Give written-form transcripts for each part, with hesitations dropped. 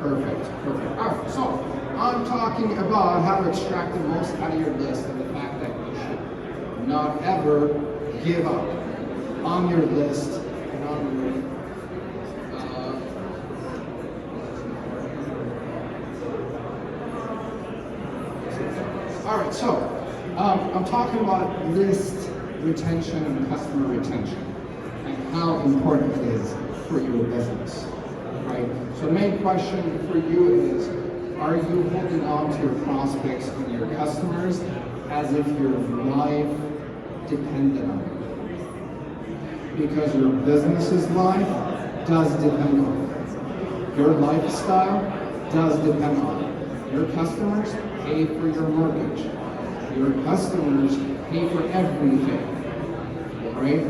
Perfect, perfect. All right, so I'm talking about how to extract the most out of your list and the fact that you should not ever give up on your list and on your all right, so I'm talking about list retention and customer retention and how important it is for your business, right? So the main question for you is, are you holding on to your prospects and your customers as if your life depended on it? Because your business's life does depend on it. Your lifestyle does depend on it. Your customers pay for your mortgage. Your customers pay for everything, right?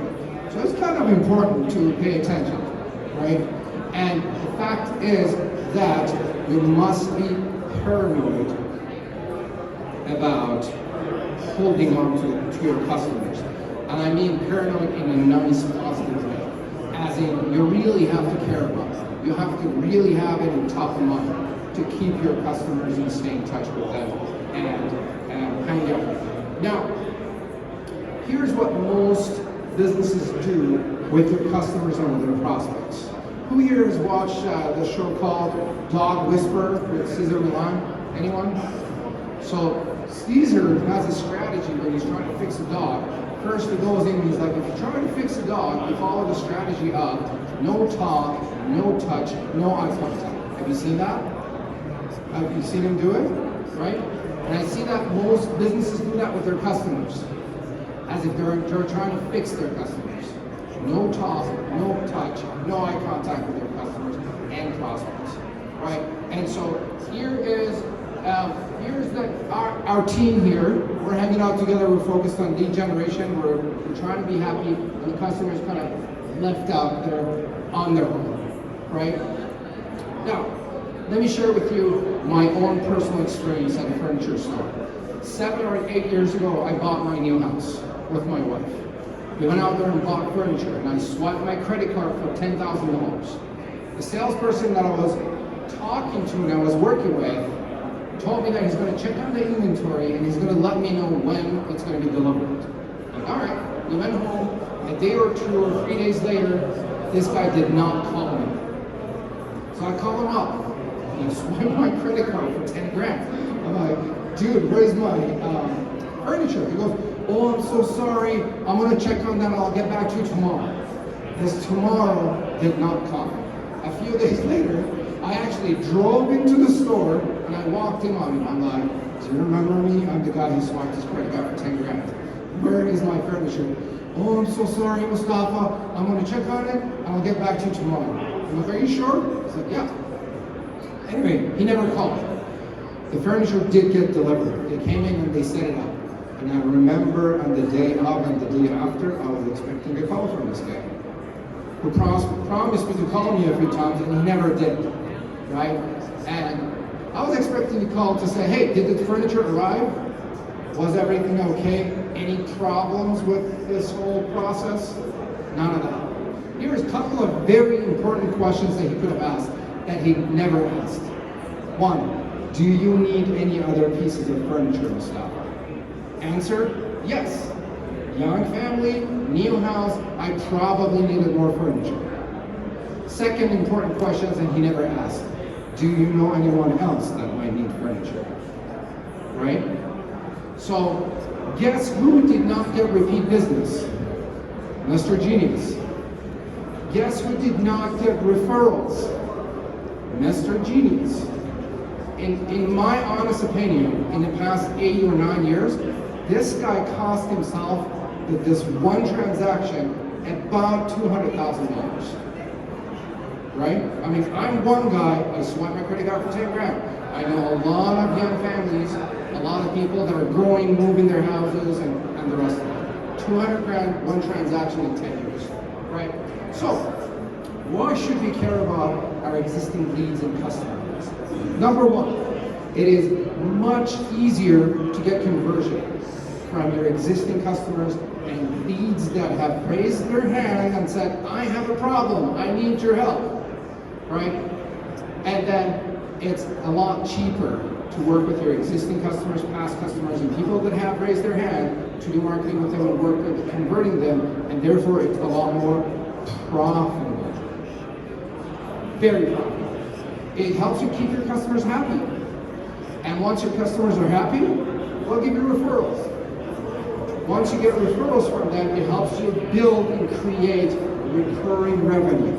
So it's kind of important to pay attention, right? And the fact is that you must be paranoid about holding on to your customers. And I mean paranoid in a nice, positive way. As in, you really have to care about them. You have to really have it in top of mind to keep your customers and stay in touch with them and hang out with them. Now, here's what most businesses do with their customers and with their prospects. Who here has watched the show called Dog Whisperer with Cesar Millan? Anyone? So Caesar has a strategy when he's trying to fix a dog. First he goes in and he's like, if you're trying to fix a dog, you follow the strategy of no talk, no touch, no eye contact. Have you seen that? Have you seen him do it? Right? And I see that most businesses do that with their customers, as if they're trying to fix their customers. No talk, no touch, no eye contact with their customers and prospects, right? And so here's our team here. We're hanging out together. We're focused on lead generation. We're trying to be happy, and the customer's kind of left out there on their own, right? Now, let me share with you my own personal experience at a furniture store. 7 or 8 years ago, I bought my new house with my wife. We went out there and bought furniture, and I swiped my credit card for $10,000. The salesperson that I was talking to and I was working with told me that he's going to check on the inventory and he's going to let me know when it's going to be delivered. And all right, we went home. A day or 2 or 3 days later, this guy did not call me. So I called him up and I swiped my credit card for 10 grand. I'm like, dude, where's my furniture? He goes, oh, I'm so sorry. I'm going to check on that. I'll get back to you tomorrow. This tomorrow did not come. A few days later, I actually drove into the store and I walked in on him. I'm like, do you remember me? I'm the guy who swiped his credit card for 10 grand. Where is my furniture? Oh, I'm so sorry, Mostafa. I'm going to check on it and I'll get back to you tomorrow. I'm like, are you sure? He's like, yeah. Anyway, he never called. The furniture did get delivered. They came in and they set it up. And I remember on the day of and the day after, I was expecting a call from this guy who promised me to call me a few times, and he never did, right? And I was expecting a call to say, hey, did the furniture arrive? Was everything okay? Any problems with this whole process? None of that. Here's a couple of very important questions that he could have asked that he never asked. 1, do you need any other pieces of furniture and stuff? Answer, yes. Young family, new house, I probably needed more furniture. Second important question that he never asked, do you know anyone else that might need furniture? Right? So, guess who did not get repeat business? Mr. Genius. Guess who did not get referrals? Mr. Genius. In my honest opinion, in the past 8 or 9 years, this guy cost himself with this one transaction about $200,000. Right? I mean, I'm one guy, I swipe my credit card for 10 grand. I know a lot of young families, a lot of people that are growing, moving their houses, and the rest of it. 200 grand, one transaction in 10 years. Right? So, why should we care about our existing leads and customers? Number 1, it is much easier to get conversion from your existing customers and leads that have raised their hand and said, I have a problem, I need your help, right? And then it's a lot cheaper to work with your existing customers, past customers, and people that have raised their hand to do marketing with them and work with converting them, and therefore it's a lot more profitable. Very profitable. It helps you keep your customers happy. And once your customers are happy, they'll give you referrals. Once you get referrals from them, it helps you build and create recurring revenue.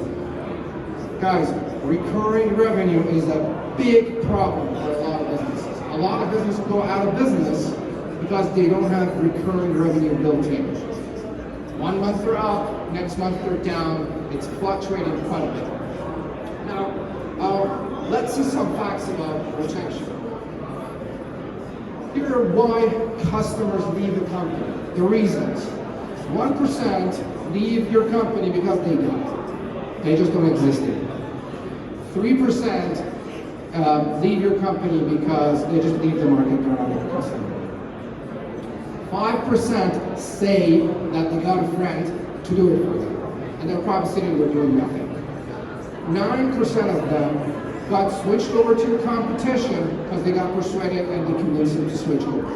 Guys, recurring revenue is a big problem for a lot of businesses. A lot of businesses go out of business because they don't have recurring revenue built in. 1 month they're up, next month they're down. It's fluctuating quite a bit. Now, let's see some facts about retention. Here are why customers leave the company. The reasons. 1% leave your company because they die. They just don't exist anymore. 3% leave your company because they just leave the market, they're not a customer. 5% say that they got a friend to do it for them, and they're probably sitting there doing nothing. 9% of them got switched over to the competition because they got persuaded and they convinced them to switch over.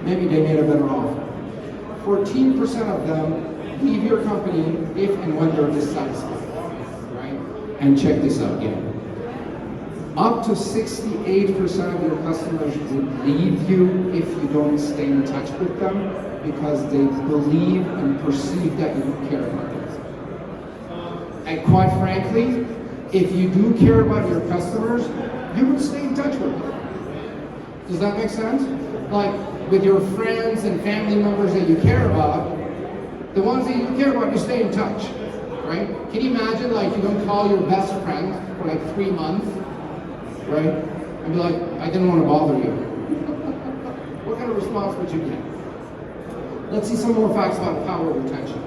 Maybe they made a better offer. 14% of them leave your company if and when they're dissatisfied, right? And check this out, yeah. Up to 68% of your customers would leave you if you don't stay in touch with them because they believe and perceive that you care about them. And quite frankly, if you do care about your customers, you would stay in touch with them. Does that make sense? Like with your friends and family members that you care about, the ones that you care about, you stay in touch, right? Can you imagine like you don't call your best friend for like 3 months, right? And be like, I didn't want to bother you. What kind of response would you get? Let's see some more facts about power of retention.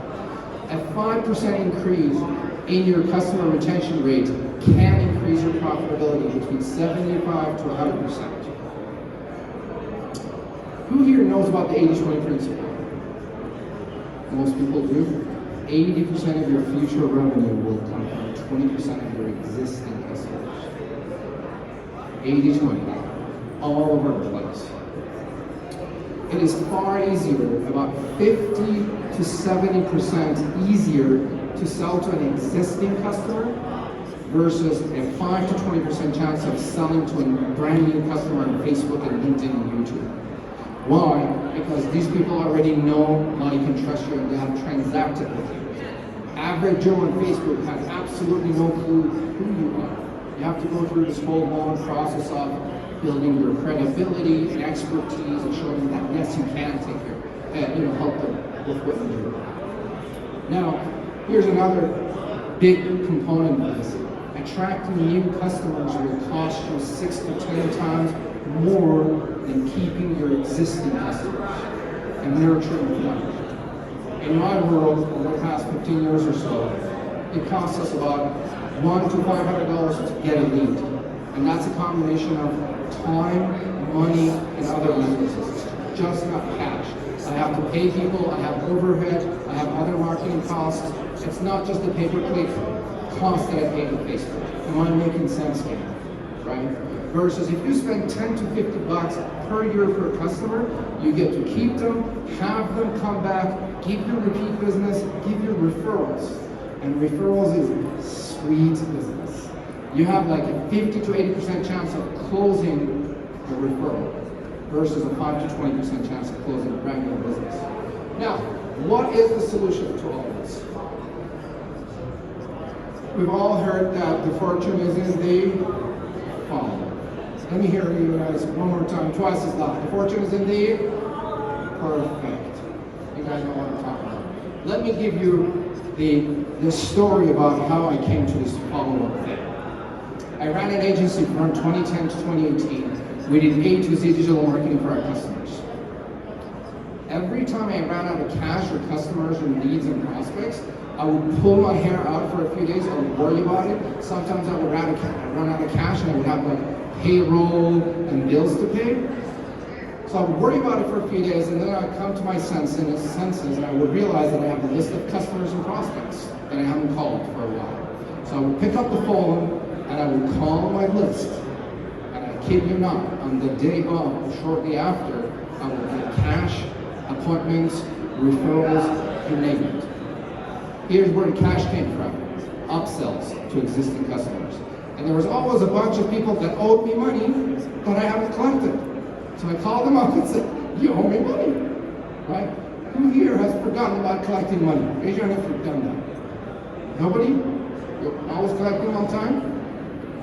A 5% increase in your customer retention rate can increase your profitability between 75 to 100%. Who here knows about the 80-20 principle? Most people do. 80% of your future revenue will come from 20% of your existing customers. 80-20, all over the place. It is far easier, about 50 to 70% easier to sell to an existing customer versus a 5 to 20% chance of selling to a brand new customer on Facebook and LinkedIn and YouTube. Why? Because these people already know, like, and trust you, and they have transacted with you. Average Joe on Facebook has absolutely no clue who you are. You have to go through this whole long process of building your credibility and expertise and showing that yes, you can take care, help them with what you do. Now, here's another big component of this. Attracting new customers will cost you 6 to 10 times more than keeping your existing customers and nurturing them. In my world, over the past 15 years or so, it costs us about $100 to $500 to get a lead. And that's a combination of time, money, and other resources. It's just not cash. I have to pay people, I have overhead, I have other marketing costs. It's not just the pay-per-click cost that I pay to Facebook. Am I making sense here? Right? Versus if you spend 10 to 50 bucks per year per customer, you get to keep them, have them come back, give you repeat business, give you referrals. And referrals is sweet business. You have like a 50 to 80% chance of closing a referral versus a 5 to 20% chance of closing a brand new business. Now, what is the solution to all this? We've all heard that the fortune is in the follower. Let me hear you guys one more time, twice as loud. The fortune is in the perfect. You guys know what I'm talking about. Let me give you the story about how I came to this follow-up thing. I ran an agency from 2010 to 2018. We did A to Z digital marketing for our customers. Every time I ran out of cash or customers or leads and prospects, I would pull my hair out for a few days. I would worry about it. Sometimes I would run out of cash and I would have like payroll and bills to pay. So I would worry about it for a few days, and then I'd come to my senses and I would realize that I have a list of customers and prospects that I haven't called for a while. So I would pick up the phone, and I would call my list, and I kid you not, on the day of, shortly after, I would get cash, appointments, referrals, you name it. Here's where the cash came from, upsells to existing customers. And there was always a bunch of people that owed me money that I haven't collected. So I called them up and said, you owe me money, right? Who here has forgotten about collecting money? Raise your hand if you've done that. Nobody? You're always collecting on time?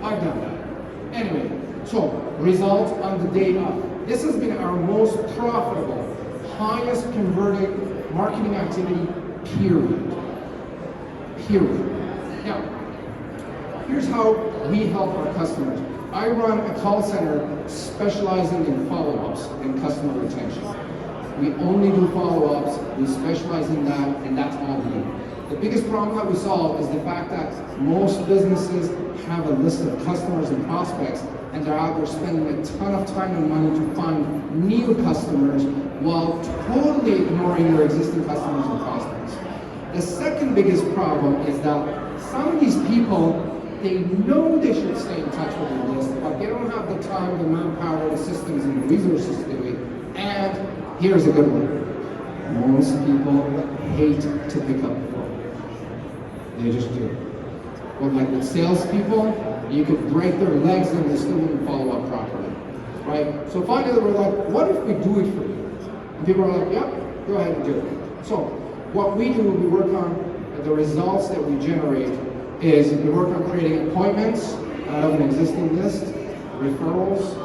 I've done that. Anyway, so results on the day of. This has been our most profitable, highest converting marketing activity, period. Now, here's how we help our customers. I run a call center specializing in follow-ups and customer retention. We only do follow-ups, we specialize in that, and that's all we do. The biggest problem that we solve is the fact that most businesses have a list of customers and prospects, and they're out there spending a ton of time and money to find new customers while totally ignoring their existing customers and prospects. The second biggest problem is that some of these people, they know they should stay in touch with their list, but they don't have the time, the manpower, the systems, and the resources to do it. And here's a good one. Most people hate to pick up the phone. They just do. Well, like with salespeople, you could break their legs and they still wouldn't follow up properly, right? So finally we're like, what if we do it for you? And people are like, yep, go ahead and do it. So what we do, we work on the results that we generate is we work on creating appointments out of an existing list, referrals,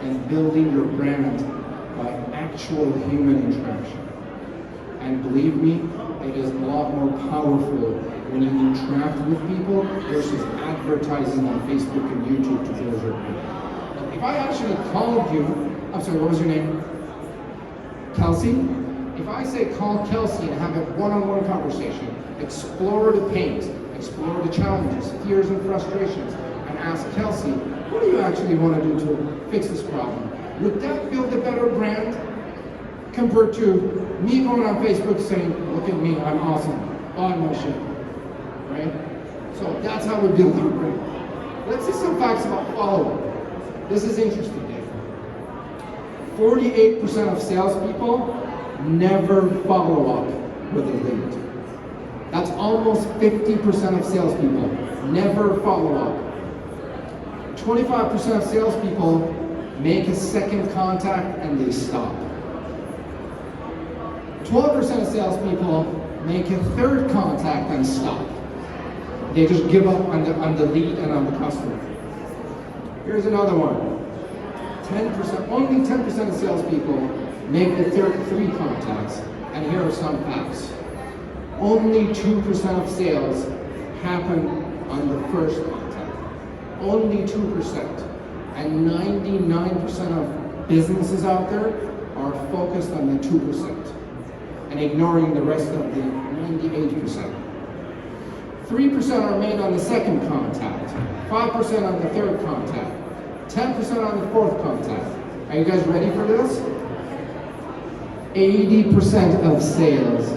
and building your brand by actual human interaction. And believe me, it is a lot more powerful when you interact with people versus advertising on Facebook and YouTube to build your brand. If I actually called you, I'm sorry, what was your name? Kelsey? If I say call Kelsey and have a one-on-one conversation, explore the pains, explore the challenges, fears and frustrations, and ask Kelsey, what do you actually want to do to fix this problem? Would that build a better brand compared to me going on Facebook saying, look at me, I'm awesome, buy my shit, right? So that's how we build our brand. Let's see some facts about follow-up. This is interesting, Dave. 48% of salespeople never follow up with a lead. That's almost 50% of salespeople never follow up. 25% of salespeople make a second contact and they stop. 12% of salespeople make a third contact and stop. They just give up on the lead and on the customer. Here's another one. 10%, only 10% of salespeople make the three contacts. And here are some facts. Only 2% of sales happen on the first contact. Only 2%. And 99% of businesses out there are focused on the 2% and ignoring the rest of the 98%. 3% are made on the second contact, 5% on the third contact, 10% on the fourth contact. Are you guys ready for this? 80% of sales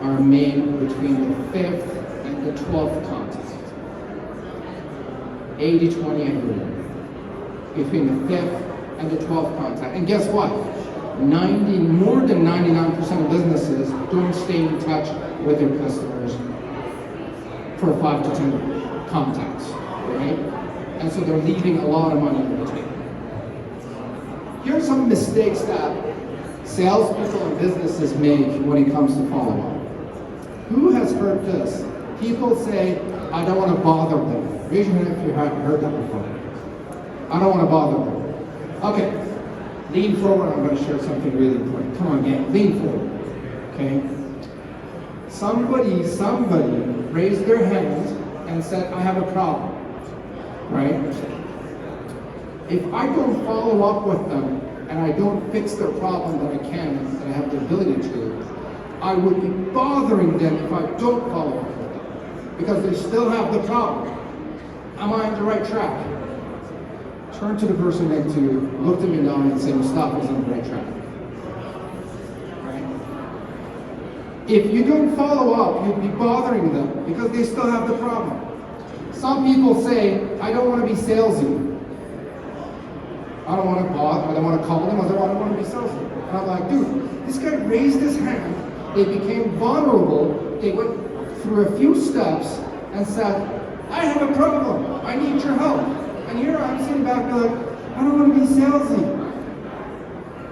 are made between the 5th and the 12th contact. 80-20 everywhere. Between the 5th and the 12th contact. And guess what? More than 99% of businesses don't stay in touch with their customers for 5 to 10 contacts, right? And so they're leaving a lot of money on the table. Here are some mistakes that salespeople and businesses make when it comes to follow-up. Who has heard this? People say, I don't want to bother them. Raise your hand if you haven't heard that before. I don't want to bother them. Okay, lean forward. I'm going to share something really important. Come on, gang, lean forward. Okay? Somebody raised their hand and said, I have a problem. Right? If I don't follow up with them and I don't fix their problem that I can, that I have the ability to, I would be bothering them if I don't follow up with them because they still have the problem. Am I on the right track? Turn to the person next to you, look them in the eye and say, Mostafa's on the right track. Right? If you don't follow up, you'd be bothering them because they still have the problem. Some people say, I don't want to be salesy. I don't want to call them, I don't want to be salesy. And I'm like, dude, this guy raised his hand, they became vulnerable, they went through a few steps and said, I have a problem, I need your help. And here I'm sitting back like, I don't want to be salesy.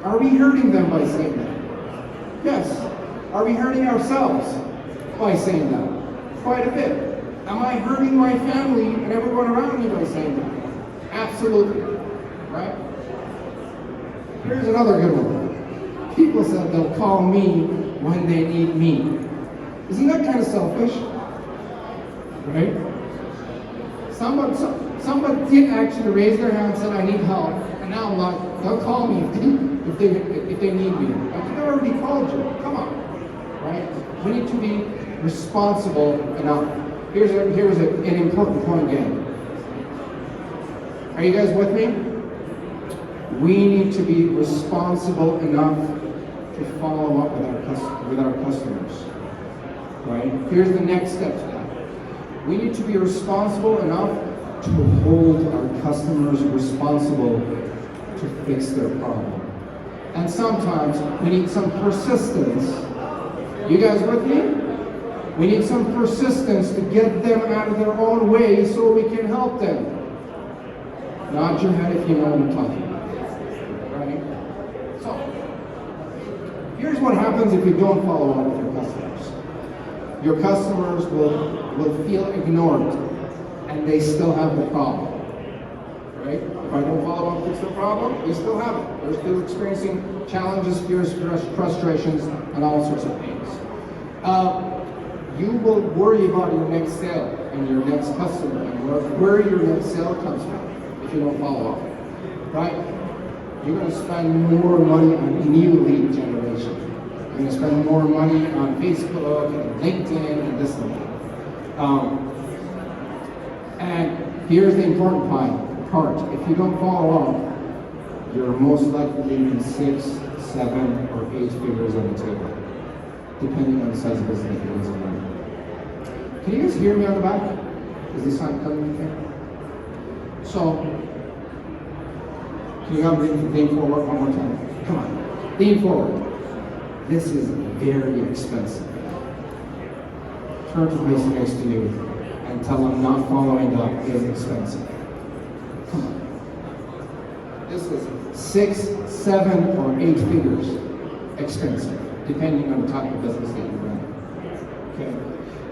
Are we hurting them by saying that? Yes. Are we hurting ourselves by saying that? Quite a bit. Am I hurting my family and everyone around me by saying that? Absolutely. Right? Here's another good one. People said they'll call me when they need me. Isn't that kind of selfish? Right? Someone did actually raise their hand and said, I need help. And now I'm like, they'll call me if they need me. Like, they already called you. Come on. Right? We need to be responsible enough. Here's an important point again. Are you guys with me? We need to be responsible enough to follow up with our customers. Right? Here's the next step to that. We need to be responsible enough to hold our customers responsible to fix their problem. And sometimes we need some persistence. You guys with me? We need some persistence to get them out of their own way so we can help them. Nod your head if you know what I'm talking about. Right? So, here's what happens if you don't follow up with your customers. Your customers will feel ignored and they still have the problem. Right? If I don't follow up with the problem, they still have it. They're still experiencing challenges, fears, frustrations, and all sorts of things. You will worry about your next sale and your next customer and where your next sale comes from if you don't follow up. Right? You're going to spend more money on new lead generation. You're going to spend more money on Facebook and LinkedIn and this and that. And here's the important part. If you don't follow up, you're most likely leaving 6, 7, or 8 figures on the table, depending on the size of business that you're in. Can you guys hear me on the back? Is this sound coming okay? So, can you have lean forward one more time? Come on, lean forward. This is very expensive. Turn to the person next to you and tell them not following up is expensive. Come on. This is 6, 7, or 8 figures expensive, depending on the type of business that you're running. Okay.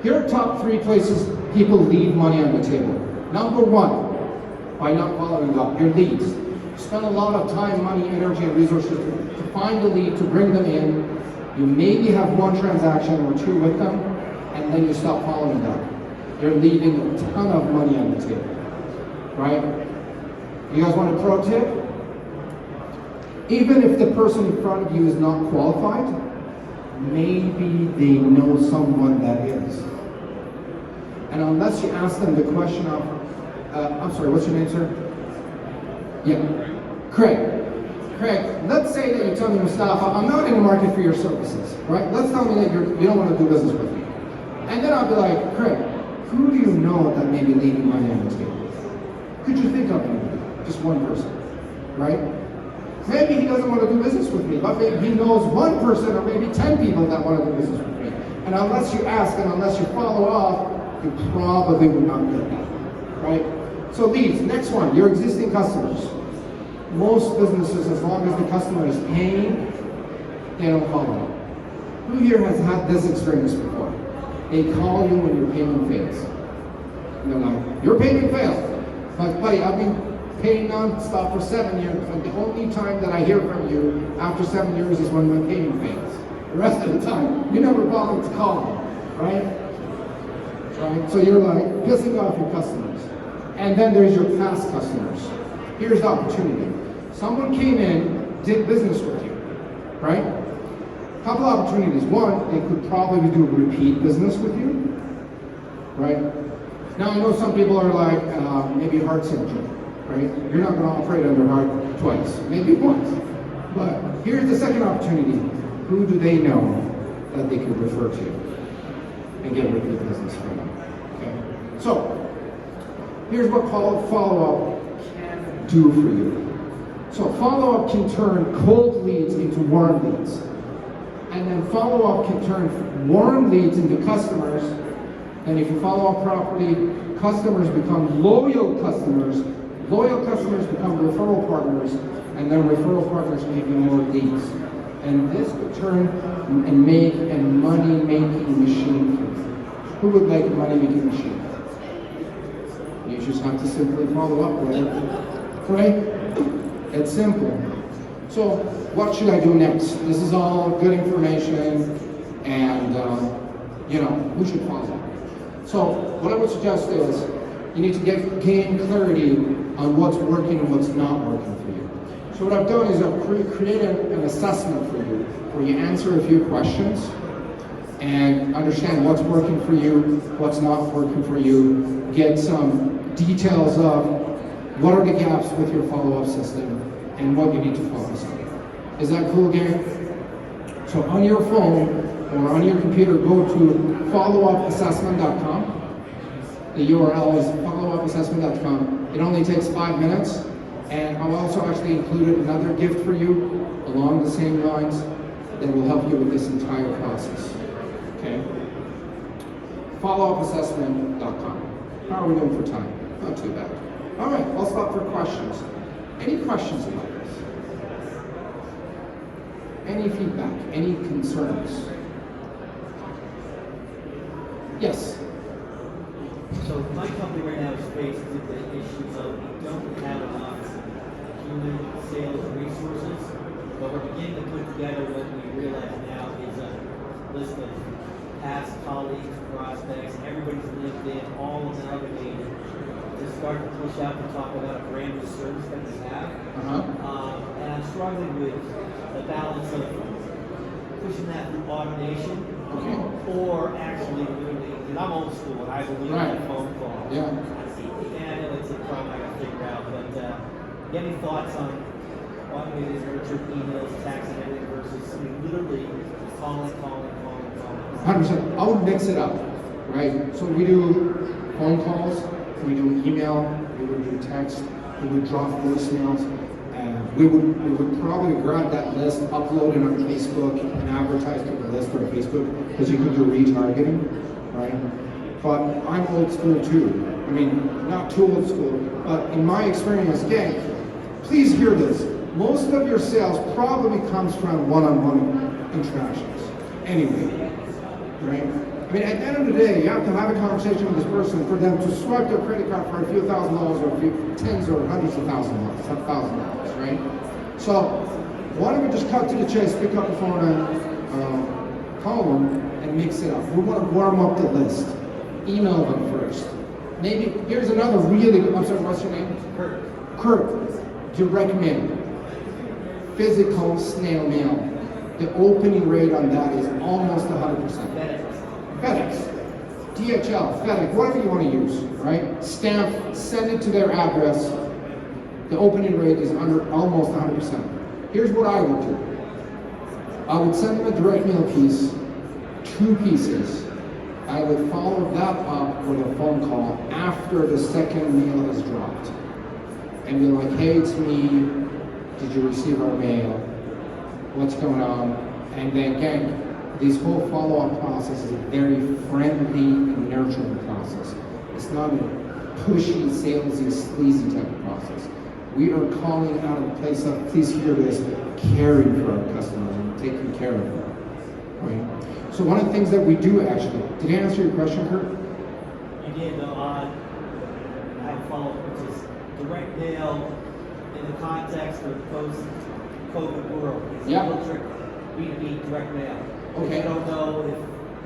Here are top 3 places people leave money on the table. Number 1, by not following up, your leads. You spend a lot of time, money, energy, and resources to find a lead, to bring them in. You maybe have 1 transaction or 2 with them, and then you stop following up. You're leaving a ton of money on the table, right? You guys want a pro tip? Even if the person in front of you is not qualified, maybe they know someone that is. And unless you ask them the question of, I'm sorry, what's your name, sir? Yeah, Craig. Craig, let's say that you tell me, Mostafa, I'm not in the market for your services, right? Let's tell me that you don't want to do business with me. And then I'll be like, Craig, who do you know that may be leaving money on the table? Could you think of anybody? Just one person, right? Maybe he doesn't want to do business with me, but maybe he knows 1 person or maybe 10 people that want to do business with me. And unless you ask and unless you follow up, you probably would not get that, right? So leads, next one, your existing customers. Most businesses, as long as the customer is paying, they don't follow up. Who here has had this experience before? They call you when your payment fails. And they're like, your payment failed. But buddy, I've been paying non-stop for 7 years, and the only time that I hear from you after 7 years is when my payment fails. The rest of the time, you never bother to call me, right? Right? So you're like pissing off your customers. And then there's your past customers. Here's the opportunity. Someone came in, did business with you, right? Couple opportunities. One, they could probably do repeat business with you, right? Now I know some people are like, maybe heart surgery, right? You're not going to operate under heart twice, maybe once. But here's the second opportunity. Who do they know that they could refer to and get repeat business from? Okay. So here's what follow-up can do for you. So follow-up can turn cold leads into warm leads. And then follow-up can turn warm leads into customers. And if you follow up properly, customers become loyal customers become referral partners, and then referral partners give you more leads. And this could turn and make a money-making machine for you. Who would like a money-making machine? You just have to simply follow up with it, right? It's simple. So what should I do next? This is all good information, and who should follow up? So what I would suggest is you need to gain clarity on what's working and what's not working for you. So what I've done is I've created an assessment for you where you answer a few questions and understand what's working for you, what's not working for you, get some details of what are the gaps with your follow-up system and what you need to focus on. Is that cool, gang? So on your phone or on your computer, go to followupassessment.com. The URL is followupassessment.com. It only takes 5 minutes, and I've also actually included another gift for you along the same lines that will help you with this entire process. Okay? Followupassessment.com. How are we doing for time? Not too bad. All right, I'll stop for questions. Any questions about this? Any feedback? Any concerns? Yes. So my company right now is faced with the issues of we don't have enough human sales resources, but we're beginning to put together what we realize now is a list of past colleagues, prospects, everybody's LinkedIn, all of them aggregated to start to push out and talk about a brand new service that we have. And I'm struggling with the balance of pushing that through automation or actually literally, because I'm old school and I believe in a phone call. Yeah. And I know it's a problem I gotta figure out, but get any thoughts on automated nurtured emails, text, and everything versus literally calling. 100%. I would mix it up, right? So we do phone calls, we do email, we would do text, we would drop voicemails, and we would probably grab that list, upload it on Facebook, and advertise to the list on Facebook, because you can do retargeting, right? But I'm old school too. I mean, not too old school, but in my experience, gang, please hear this. Most of your sales probably comes from one-on-one interactions. Anyway, right? I mean, at the end of the day, you have to have a conversation with this person for them to swipe their credit card for a few $1,000s or a few tens or hundreds of $1,000s, right? So, why don't we just cut to the chase, pick up the phone and call them and mix it up. We want to warm up the list. Email them first. Maybe, here's another really good, I'm sorry, what's your name? Kurt. Direct mail. Physical snail mail. The opening rate on that is almost 100%. FedEx, DHL, FedEx, whatever you want to use, right? Stamp, send it to their address. The opening rate is almost 100%. Here's what I would do. I would send them a direct mail piece, 2 pieces. I would follow that up with a phone call after the second mail is dropped. And be like, hey, it's me. Did you receive our mail? What's going on? And then again, this whole follow-up process is a very friendly and nurturing process. It's not a pushy, salesy, sleazy type of process. We are calling out of the place of, please hear this, caring for our customers and taking care of them, right? So one of the things that we do actually, did I answer your question, Kurt? You did, I have a follow-up, which is direct mail in the context of post-COVID world. It's a little tricky. B2B direct mail. Okay. I don't know if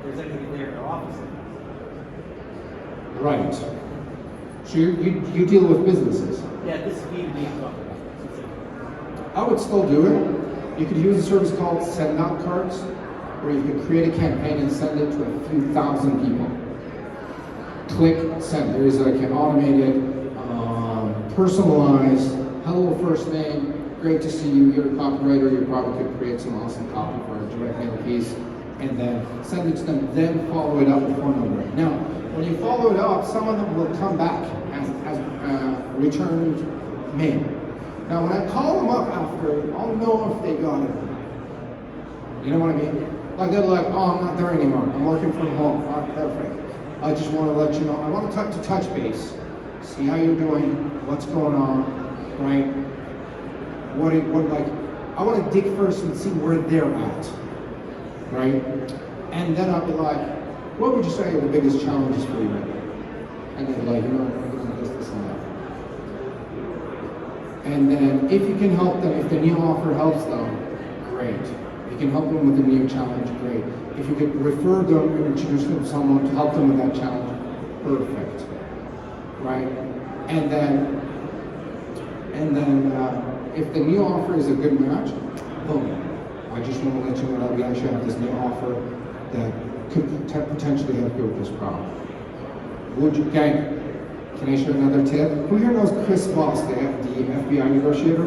there's anything there in our office. Right. So you deal with businesses. Yeah, this is B2B I'm talking about. I would still do it. You could use a service called send out cards, where you could create a campaign and send it to a few thousand people. Click send. There is like an automated, personalized, hello first name, great to see you, you're a copywriter, you probably could create some awesome copy for a direct mail piece, and then send it to them, then follow it up with phone number. Now, when you follow it up, some of them will come back as returned mail. Now when I call them up after, I'll know if they got it. You know what I mean? Like they're like, oh, I'm not there anymore. I'm working from home. Oh, perfect. I just want to let you know. I want to touch base, see how you're doing, what's going on, right? I want to dig first and see where they're at, right? And then I'll be like, what would you say are the biggest challenges for you right now? And they're like, you know, I'm doing this, and that. And then if you can help them, if the new offer helps them, great. If you can help them with the new challenge, great. If you could refer them or introduce them to someone to help them with that challenge, perfect, right? And then if the new offer is a good match, boom. I just want to let you know that we actually have this new offer that could potentially help you with this problem. Would you, gang, can I share another tip? Who here knows Chris Voss, the FBI negotiator?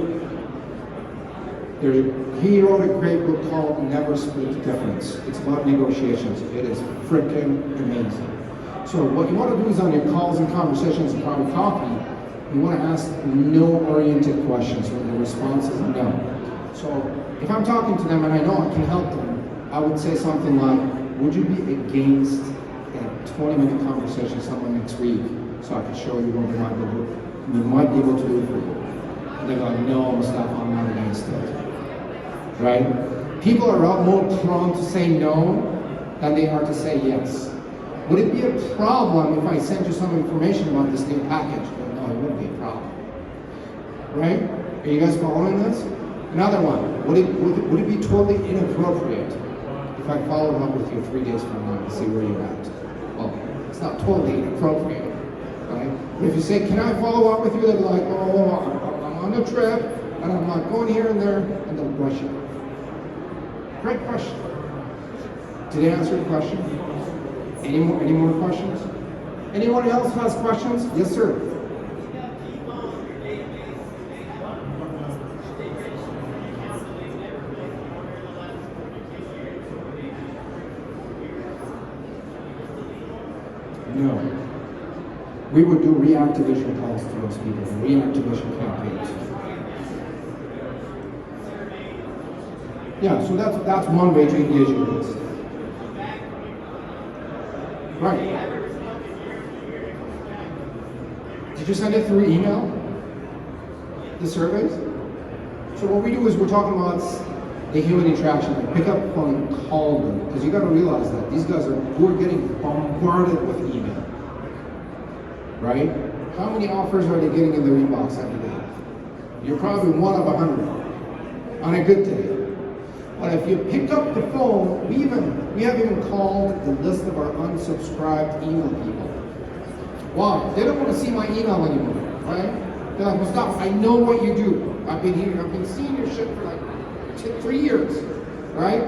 He wrote a great book called Never Split the Difference. It's about negotiations. It is freaking amazing. So what you want to do is on your calls and conversations and private coffee, you want to ask no-oriented questions when the response is no. So if I'm talking to them and I know I can help them, I would say something like, would you be against a 20-minute conversation with someone next week so I can show you what we might be able to do for you? And they're like, no, Mostafa, I'm not against it. Right? People are a lot more prone to say no than they are to say yes. Would it be a problem if I sent you some information about this new package? Well, no, it wouldn't be a problem. Right? Are you guys following this? Another one. Would it be totally inappropriate if I followed up with you 3 days from now to see where you're at? Well, it's not totally inappropriate, right? But if you say, can I follow up with you? They'll be like, oh, I'm on a trip, and I'm not going here and there, and they'll brush it. Great question. Did I answer your question? Any more questions? Anyone else has questions? Yes, sir. No. We would do reactivation calls to those people, reactivation campaigns. Yeah, so that's one way to engage with this. Right. Did you send it through email? The surveys? So what we do is we're talking about the human interaction. Like pick up the phone and call them, because you got to realize that these guys we're getting bombarded with email. Right? How many offers are they getting in their inbox every day? You're probably one of 100 on a good day. But if you pick up the phone, we have even called the list of our unsubscribed email people. Why? They don't want to see my email anymore, right? They're like, Mostafa, I know what you do. I've been seeing your shit for like 3 years, right?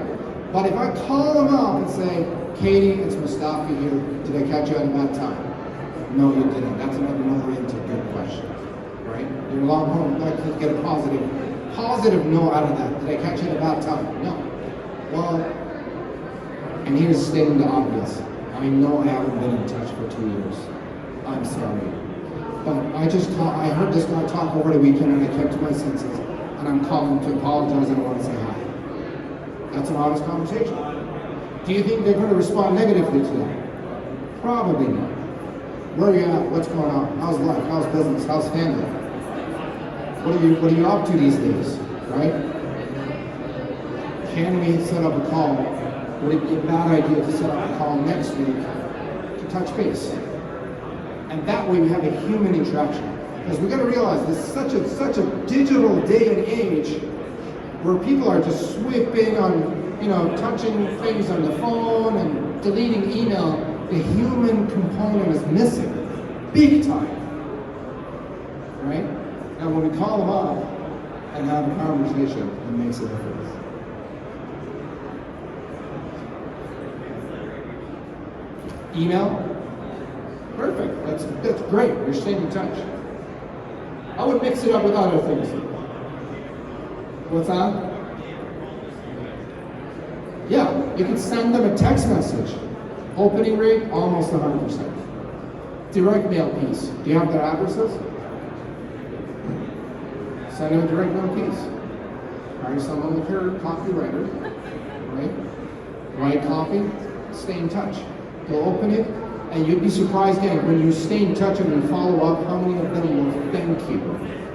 But if I call them up and say, Katie, it's Mostafa here. Did I catch you at a bad time? No, you didn't. That's another no-oriented good question, right? You're a lot more likely to get a positive no out of that. Did I catch you at a bad time? No. Well, and here's stating the obvious. I know I haven't been in touch for 2 years. I'm sorry. But I heard this guy talk over the weekend and I came to my senses and I'm calling to apologize and I want to say hi. That's an honest conversation. Do you think they're going to respond negatively to that? Probably not. Where are you at? What's going on? How's life? How's business? How's family? What are you up to these days, right? Can we set up a call? Would it be a bad idea to set up a call next week to touch base? And that way we have a human interaction. Because we got to realize this is such a digital day and age where people are just sweeping on, touching things on the phone and deleting email. The human component is missing, big time, right? Now when we call them up and have a conversation, it makes a difference. Email? Perfect, that's great, you're staying in touch. I would mix it up with other things. What's that? Yeah, you can send them a text message. Opening rate, almost 100%. Direct mail piece. Do you have their addresses? Send them a direct mail case. Hire someone with your copywriter, right? Write copy, stay in touch. They'll open it, and you'd be surprised, again, when you stay in touch and you follow up, how many of them will thank you.